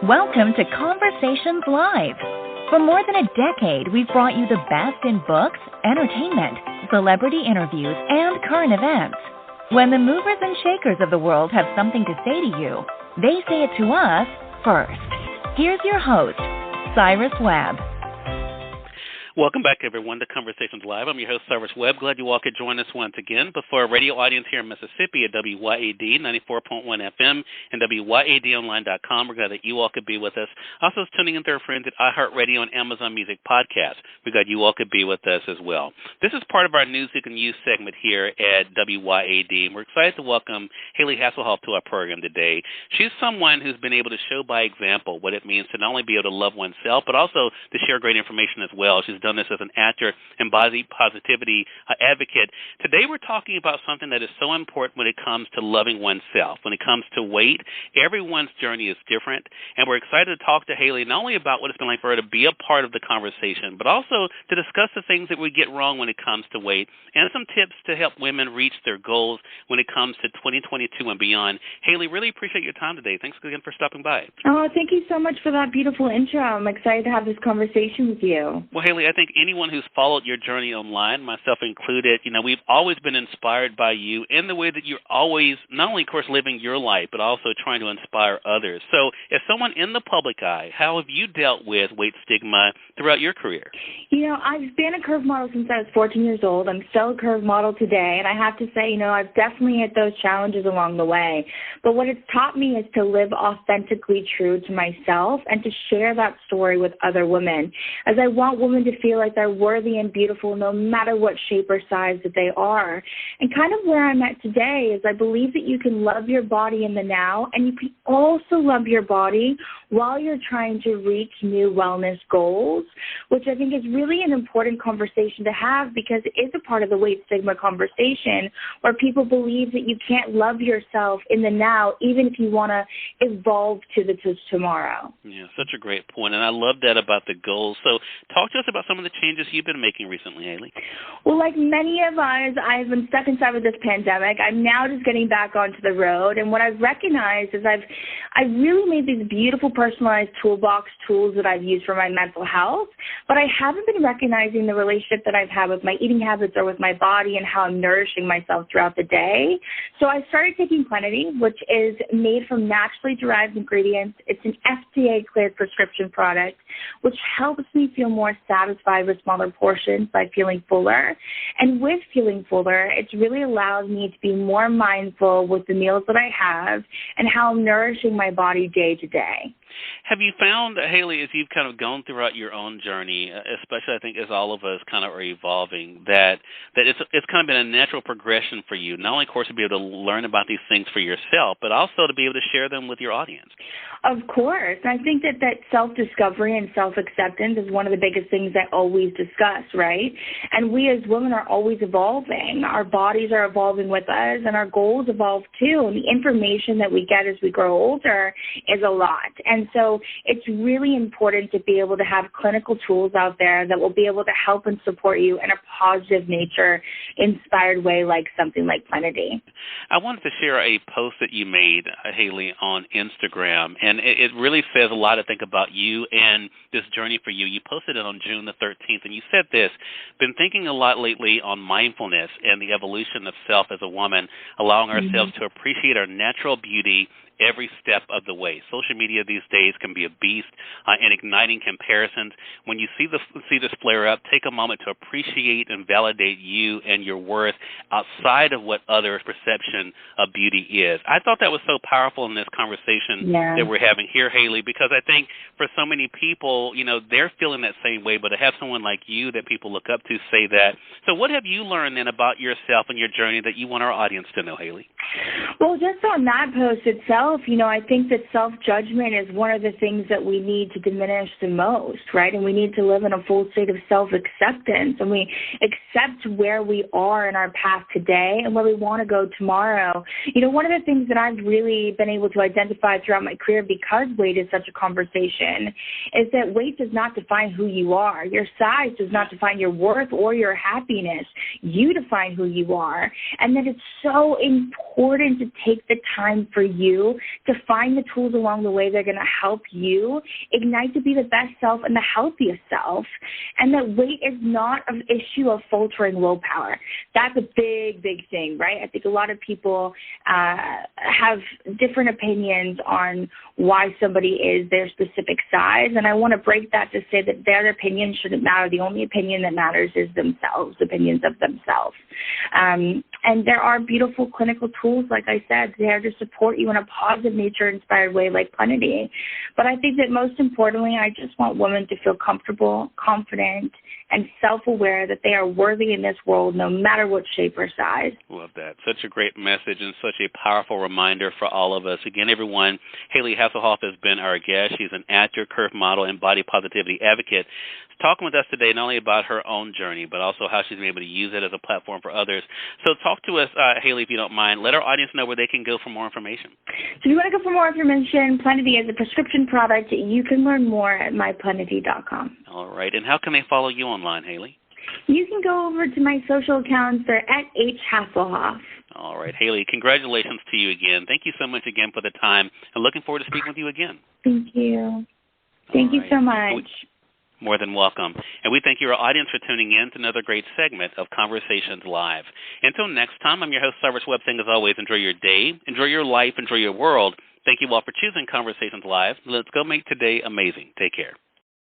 Welcome to Conversations Live. For more than a decade, we've brought you the best in books, entertainment, celebrity interviews, and current events. When the movers and shakers of the world have something to say to you, they say it to us first. Here's your host, Cyrus Webb. Welcome back, everyone, to Conversations Live. I'm your host, Cyrus Webb. Glad you all could join us once again. But for our radio audience here in Mississippi at WYAD 94.1 FM and WYADonline.com, we're glad that you all could be with us. Also, tuning in to our friends at iHeartRadio and Amazon Music Podcast. We're glad you all could be with us as well. This is part of our News You Can Use segment here at WYAD. We're excited to welcome Hayley Hasselhoff to our program today. She's someone who's been able to show by example what it means to not only be able to love oneself, but also to share great information as well. She's done this as an actor and body positivity advocate. Today we're talking about something that is so important when it comes to loving oneself. When it comes to weight, everyone's journey is different, and we're excited to talk to Hayley not only about what it's been like for her to be a part of the conversation, but also to discuss the things that we get wrong when it comes to weight and some tips to help women reach their goals when it comes to 2022 and beyond. Hayley, really appreciate your time today. Thanks again for stopping by. Oh, thank you so much for that beautiful intro. I'm excited to have this conversation with you. Well, Hayley, I think anyone who's followed your journey online, myself included, we've always been inspired by you in the way that you're always not only, of course, living your life, but also trying to inspire others. So as someone in the public eye, how have you dealt with weight stigma throughout your career? I've been a curve model since I was 14 years old. I'm still a curve model today, and I have to say, I've definitely hit those challenges along the way. But what it's taught me is to live authentically true to myself and to share that story with other women, as I want women to feel like they're worthy and beautiful no matter what shape or size that they are. And kind of where I'm at today is I believe that you can love your body in the now, and you can also love your body while you're trying to reach new wellness goals, which I think is really an important conversation to have, because it is a part of the weight stigma conversation where people believe that you can't love yourself in the now even if you want to evolve to tomorrow. Yeah, such a great point, and I love that about the goals. So talk to us about some of the changes you've been making recently, Hayley. Well, like many of us, I've been stuck inside with this pandemic. I'm now just getting back onto the road, and what I've recognized is I've really made these beautiful personalized toolbox tools that I've used for my mental health, but I haven't been recognizing the relationship that I've had with my eating habits or with my body and how I'm nourishing myself throughout the day. So I started taking Plenity, which is made from naturally derived ingredients. It's an FDA-cleared prescription product, which helps me feel more satisfied with smaller portions by feeling fuller. And with feeling fuller, it's really allowed me to be more mindful with the meals that I have and how I'm nourishing my body day to day. Have you found, Hayley, as you've kind of gone throughout your own journey, especially I think as all of us kind of are evolving, that it's kind of been a natural progression for you, not only, of course, to be able to learn about these things for yourself, but also to be able to share them with your audience? Of course. I think that self-discovery and self-acceptance is one of the biggest things I always discuss, right? And we as women are always evolving. Our bodies are evolving with us, and our goals evolve too. And the information that we get as we grow older is a lot. And so it's really important to be able to have clinical tools out there that will be able to help and support you in a positive nature, inspired way, like something like Plenity. I wanted to share a post that you made, Hayley, on Instagram, and it really says a lot to think about you and this journey for you. You posted it on June the 13th, and you said this: been thinking a lot lately on mindfulness and the evolution of self as a woman, allowing ourselves to appreciate our natural beauty every step of the way. Social media these days can be a beast in igniting comparisons. When you see this flare up, take a moment to appreciate and validate you and your worth outside of what others' perception of beauty is. I thought that was so powerful in this conversation that we're having here, Hayley, because I think for so many people, they're feeling that same way, but to have someone like you that people look up to say that. So what have you learned then about yourself and your journey that you want our audience to know, Hayley? Well, just on that post itself, I think that self-judgment is one of the things that we need to diminish the most, right? And we need to live in a full state of self-acceptance, and we accept where we are in our path today and where we want to go tomorrow. One of the things that I've really been able to identify throughout my career, because weight is such a conversation, is that weight does not define who you are. Your size does not define your worth or your happiness. You define who you are, and that it's so important to take the time for you to find the tools along the way that are going to help you ignite to be the best self and the healthiest self. And that weight is not an issue of faltering willpower. That's a big, big thing, right? I think a lot of people have different opinions on why somebody is their specific size. And I want to break that to say that their opinion shouldn't matter. The only opinion that matters is themselves, opinions of themselves. And there are beautiful clinical tools, like I said, there to support you in a positive, nature-inspired way like Plenity. But I think that most importantly, I just want women to feel comfortable, confident, and self-aware that they are worthy in this world no matter what shape or size. Love that. Such a great message and such a powerful reminder for all of us. Again, everyone, Hayley Hasselhoff has been our guest. She's an actor, curve model, and body positivity advocate. She's talking with us today not only about her own journey, but also how she's been able to use it as a platform for others. So talk to us, Hayley, if you don't mind. Let our audience know where they can go for more information. So if you want to go for more information, Plenity is a prescription product. You can learn more at myplenity.com. All right. And how can they follow you online, Hayley? You can go over to my social accounts. They're at Hasselhoff. All right. Hayley, congratulations to you again. Thank you so much again for the time, and looking forward to speaking with you again. Thank you. Thank you so much. More than welcome. And we thank your audience for tuning in to another great segment of Conversations Live. Until next time, I'm your host, Cyrus Webb, saying as always, enjoy your day, enjoy your life, enjoy your world. Thank you all for choosing Conversations Live. Let's go make today amazing. Take care.